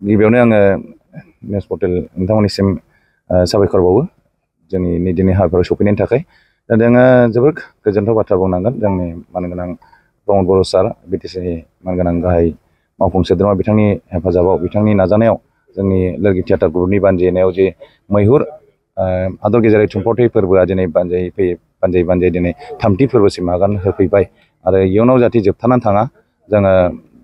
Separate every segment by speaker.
Speaker 1: गिबियावनो आङो निउस पर्टेल नोंथांमोननिसिम साबायखर बावो जोंनि निदिनि हाबाफारियाव सफैनायनि थाखाय दा जोङो जोबोद गोजोनथाव बाथ्रा बुंनांगोन जोंनि मानगोनां प्रमद बर' सार बिटिसिनि मानगोनां गाहाय मावफुं सोद्रोमा बिथांनि हेफाजाबाव बिथांनि नाजानायाव जोंनि लोरगि थियाटार ग्रुपनि बानजायनायाव जे मैहुर हादर गेजेरारि थुनफावथाय फोरबोआ दिनै बानजायै दिनै थामथि फोरबोसिम आगान होफैबाय आरो इयुनाव जाहाथे जोबथानानै थाङा जोङो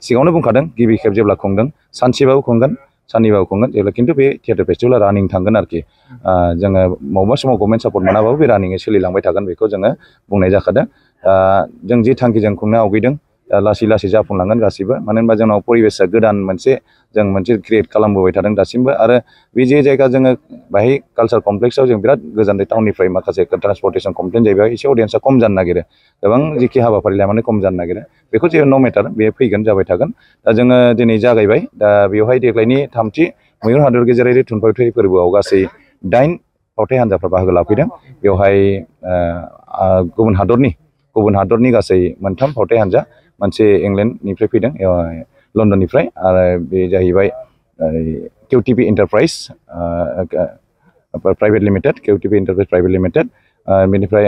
Speaker 1: सिगाङावनो बुंखादों गिबि खेब जेब्ला खुंदों सानसेबाबो खुंगोन साननैबाबो खुंगोन जेब्ला खिन्थु बे थियेटार फेस्टिभेला रानिं थांगोन आरोखि जोङो बबेबा समाव गभर्नमेन्ट सापर्ट मोनाबाबो बे रानिङै सोलिलांबाय थागोन बेखौ जोङो बुंनाय जाखादों जों जि थांखिजों खुंनो आवगायदों लासै लासै जाफुंलांगोन गासिबो मानो होनबा जोंनाव परिबेसआ गोदान मोनसे क्रिएट खालामबोबाय थादों दासिमबो आरो बे जे जायगा जोङो बाहाय कालचार कमप्लेक्सआव जों बिराद गोजान टाउननिफ्राय माखासे ट्रान्सपर्टेसन कमप्लेन जायो बेयाव एसे अडियेन्सआ खम जानो नागिरो गोबां जिखि हाबाफारि लानानै खम जानो नागिरो बेखौ जेबो नो मेटार बे फैगोन जाबाय थागोन दा जोङो दिनै जागायबाय दा बेवहाय देग्लायनि थामथि मैहुर हादर गेजेरारि थुनफावथाय फोरबोआव गासै 8 फावथाय हान्जाफ्रा बाहागो लाफैदों बेवहाय गुबुन हादरनि गासै मोनथाम फावथाय हान्जा मोनसे इंलेन्डनिफ्राय फैदों लन्दननिफ्राय आरो बे जाहैबाय QTP इन्टारप्राइज प्राइभेट लिमिटेड बेनिफ्राय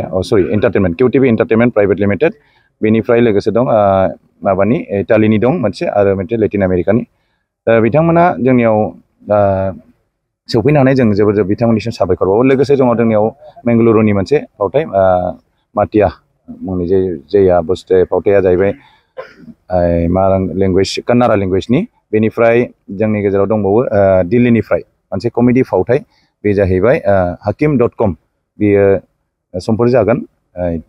Speaker 1: entertainment QTP entertainment private limited बेनिफ्राय लोगोसे दं माबानि इटालिनि दं मोनसे आरो मोनसे लेटिन आमेरिकानि बिथांमोना जोंनियाव सौफैनो हानाय जों जोबोर बिथांमोननिसिम साबायखर बावो लोगोसे दङ जोंनियाव बेंगलुरुनि मोनसे फावथाय माटिया मुंनि जेया बुस्थु फावथाया जाहैबाय मा लेंगुवेज कन्नाडा लेंगुवेजनि बेनिफ्राय जोंनि गेजेराव दंबावो दिल्लीनिफ्राय मोनसे कमेडि फावथाय बे जाहैबाय hakim.com बेयो समफोर जागोन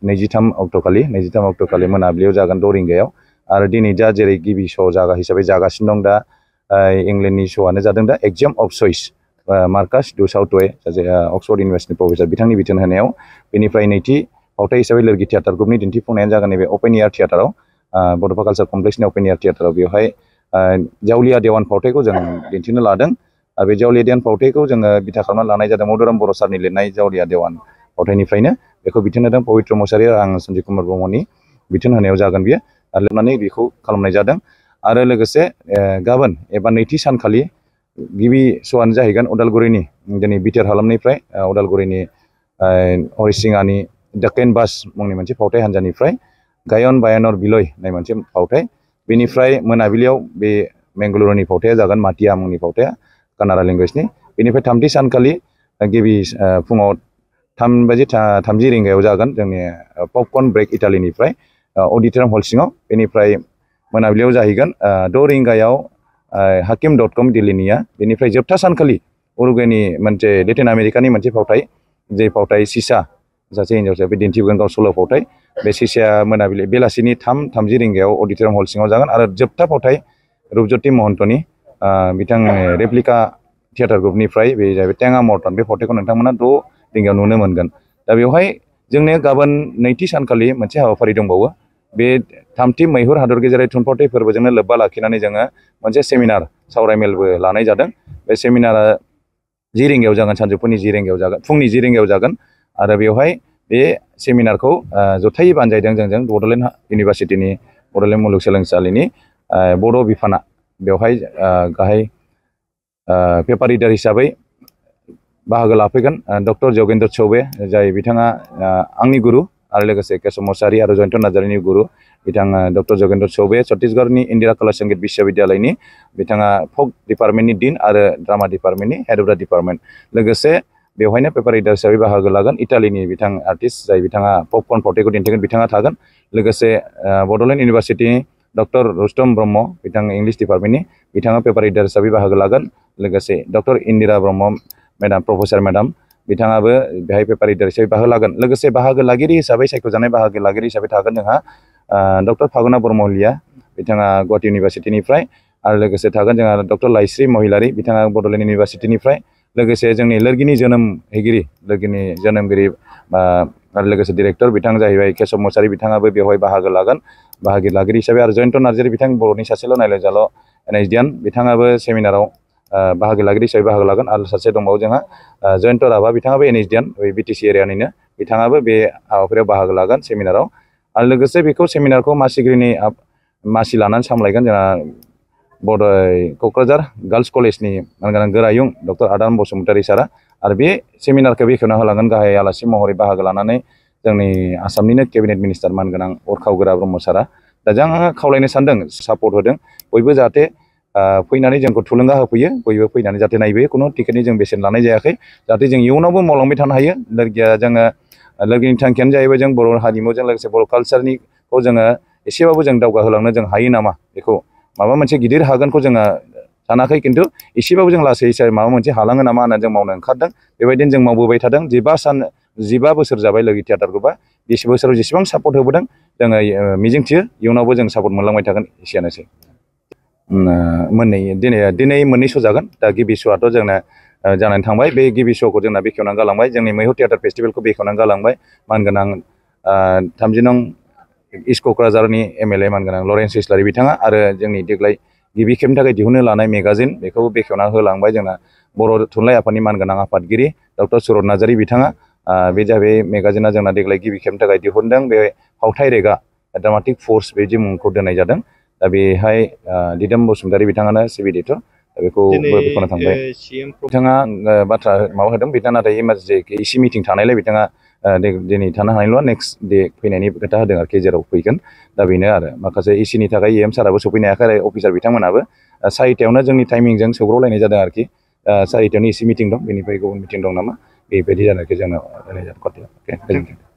Speaker 1: 23 अक्ट'खालि मोनाबिलियाव जागोन 6 रिंगायाव आरो दिनै दा जेरै गिबि श' हिसाबै जागासिनो दं दा इंलेन्डनि श'आनो जादों दा exam of choice Marcus du Sautoy सासे अक्सफर्ड इउनिभार्सिटिनि प्रफेसर बिथांनि बिथोन होनायाव बेनिफ्राय नैथि फावथाय हिसाबै लोरगि थियेटार ग्रुपनि दिन्थिफुंनायानो जागोन नैबे अपेन एयार थियेटाराव बड'फा कालचार कमप्लेक्सनि अपेन एयार थियेटाराव बेवहाय जावलिया देवान फावथायखौ जों दिन्थिनो लादों आरो बे जावलिया देवान फावथायखौ जोङो बिथा खालामना लानाय जादों मधुराम बर' सारनि लिरनाय जावलिया देवान फावथायनिफ्रायनो बेखौ बिथोन होदों पबित्र मुसाहारि आरो आं सन्जिब कुमार ब्रह्मनि बिथोन होनायाव जागोन बियो आरो लिरनानै बेखौ खालामनाय जादों आरो लोगोसे गाबोन एबा नैथि सानखालि गिबि श'आनो जाहैगोन उदालगुरिनि दिनै बिटिआर हालामनिफ्राय उदालगुरिनि हरिसिङानि दा केनभास मुंनि मोनसे फावथाय हान्जानिफ्राय गायन बायानर बिलय होननाय मोनसे फावथाय बेनिफ्राय मोनाबिलियाव बे बेंगलुरुनि फावथाया जागोन माटिया मुंनि फावथाया कन्नाडा लेंगुवेजनि बेनिफ्राय थामथि सानखालि गिबि फुङाव 3:30 रिंगायाव जागोन जोंनि पपकर्न ब्रेक इटालिनिफ्राय अडिट'रियाम हल सिङाव बेनिफ्राय मोनाबिलियाव जाहैगोन 6 रिंगायाव hakim.com दिल्लीनिया बेनिफ्राय जोबथा सानखालि उरुगुवेनि मोनसे लेटिन आमेरिकानि मोनसे फावथाय जे फावथाय सिसा सासे हिन्जावसा बे दिन्थिगोन गाव सल' फावथाय बे सिसाया बेलासिनि 3:30 रिंगायाव अडिट'रियाम हल सिङाव जागोन आरो जोबथा फावथाय रुपज्योति महन्तनि बिथां रेप्लिका थियेटार ग्रुपनिफ्राय बे जाहैबाय टेङा मर्टन बे फावथायखौ नोंथांमोना 6 रिंगायाव नुनो मोनगोन दा बेवहाय जोंनो गाबोन नैथि सानखालि मोनसे हाबाफारि दंबावो बे थामथि मैहुर हादर गेजेरारि थुनफावथाय फोरबोजोंनो लोब्बा लाखिनानै जोङो मोनसे सेमिनार सावरायमेलबो लानाय जादों बे सेमिनारा 10 रिंगायाव जागोन सानजौफुनि 10 रिंगायाव जागोन फुंनि 10 रिंगायाव जागोन आरो बेवहाय बे सेमिनारखौ जथायै बानजायदों जोंजों बड'लेण्ड इउनिभार्सिटिनि बड'लेण्ड मुलुगसोलोंसालिनि बड' बिफाना बेवहाय गाहाय पेपार रिडार हिसाबै बाहागो लाफैगोन डक्टर जगेन्द्र चौबे जाय बिथाङा आंनि गुरु आरो लोगोसे केशव मुसाहारि आरो जयन्त नार्जारिनि गुरु बिथाङा डक्टर जगेन्द्र चौबे छत्तीसगढ़नि इन्दिरा कला संगीत विश्वविद्यालयनि बिथाङा फक डिपार्टमेन्टनि डिन आरो ड्रामा डिपार्टमेन्टनि हेड अफ द डिपार्टमेन्ट लोगोसे बेवहायनो पेपार रिडार हिसाबै बाहागो लागोन इटालिनि बिथां आर्टिस्ट जाय बिथाङा पपकर्न फावथायखौ दिन्थिगोन बिथाङा थागोन लोगोसे बड'लेण्ड इउनिभार्सिटिनि डक्टर रुस्तम ब्रह्म बिथाङा इंलिश डिपार्टमेन्टनि बिथाङा पेपार रिडार हिसाबै बाहागो लागोन लोगोसे डक्टर इन्दिरा ब्रह्म मेडाम प्रफेसर मेडाम बिथाङाबो बेहाय पेपार रिडार हिसाबै बाहागो लागोन लोगोसे बाहागो लागिरि हिसाबै सायख'जानाय बाहागो लागिरि हिसाबै थागोन जोंहा डक्टर फागुना बरमहलिया बिथाङा गुवाहाटि इउनिभार्सिटिनिफ्राय आरो लोगोसे थागोन जोंहा डक्टर लाइस्रि महिलारि बिथाङा बड'लेण्ड इउनिभार्सिटिनिफ्राय लोगोसे जोंनि लोरगिनि जोनोमगिरि आरो लोगोसे डिरेक्टर बिथां जाहैबाय केशव मुसाहारि बिथाङाबो बेवहाय बाहागो लागोन बाहागो लागिरि हिसाबै आरो जयन्त नार्जारि बिथां बर'नि सासेल' नायल'जाल' एनएसडिएन बिथाङाबो सेमिनाराव बाहागो लागिरि हिसाबै बाहागो लागोन आरो सासे दंबावो जोंहा जयन्त राभा बिथाङाबो एनएसडिएन बिटिसि एरियानिनो बिथाङाबो बे हाबाफारियाव बाहागो लागोन सेमिनाराव आरो लोगोसे बेखौ सेमिनारखौ मासि लानानै सामलायगोन जोंहा क'क्राझार गार्ल्स कलेजनि मानगोनां गोरायुं डक्टर आदाम बसुमतारी सारा आरो बे सेमिनारखौ बेखेवना होलांगोन गाहाय आलासि महरै बाहागो लानानै जोंनि आसामनिनो केबिनेट मिनिस्टार मानगोनां अरखाव गोरा ब्रह्म सारा दा जों खावलायनो सानदों सापर्ट होदों बयबो जाहाथे फैनानै जोंखौ थुलुंगा होफैयो बयबो फैनानै जाहाथे नायबोयो खुनु टिकेटनि जों बेसेन लानाय जायाखै जाहाथे जों इयुनावबो मावलांबाय थानो हायो जोङो लोगोनि थांखियानो जाहैबाय जों बर' हारिमुजों लोगोसे बर' कालचारनिखौ जोङो एसेबाबो जों दावगाहोलांनो जों हायो नामा बेखौ माबा मोनसे गिदिर हागोनखौ जोङो सानाखै खिन्थु एसेबाबो जों लासै माबा मोनसे हालाङो नामा होननानै जों मावनो ओंखारदों बेबायदिनो जों मावबोबाय थादों 15 बोसोर जाबाय लोगो थियाटारखौबा 20 बोसोराव जेसेबां सापर्ट होबोदों जोङो मिजिंथियो इयुनावबो जों सापर्ट मोनलांबाय थागोन एसेयानोसै दिनै मोननै श' जागोन दा गिबि श'आथ' जोंना जानानै थांबाय बे गिबि श'खौ जोंना बेखेवनानै गालांबाय जोंनि मैहुर थियेटार फेस्टिभेलखौ बेखेवनानै गालांबाय मानगोनां 30 नं इस्ट क'क्राझारनि MLA मानगोनां लरेन्स इस्लारि बिथाङा आरो जोंनि देग्लाय गिबि खेबनि थाखाय दिहुननो लानाय मेगाजिन बेखौ बेखेवना होलांबाय जोंना बर' थुनलाइ आफादनि मानगोनां आफादगिरि डक्टर सुरत नार्जारि बिथाङा बे जाबाय मेगाजिना जोंना देग्लाय गिबि खेबनि थाखाय दिहुनदों बे फावथाय रेगा ड्रामाटिक फर्स बेदि मुंखौ दोननाय जादों दा बेहाय दिदोम बसुमतारी बिथाङानो चिफ एडिटर बेखौ बेखेवना थांबाय बिथाङा बाथ्रा माबा होदों बिथाङा नाथाय इमारजेन्सि इसे मिटिं थानायलाय बिथाङा दिनै थानो हानाय नङा नेक्स्ट डे फैनायनि खोथा होदों आरोखि जेराव फैगोन दा बेनो आरो माखासे इसिनि थाखाय EM साराबो सफैनो हायाखै आरो अफिसार बिथांमोनाबो 4टायावनो जोंनि टाइमिंजों सौग्रावलायनाय जादों आरोखि 4टायावनो इसे मिटिं दं बेनिफ्राय गुबुन मिटिं दं नामा बेबायदि जानायखौ जोंनाव होनाय जादों।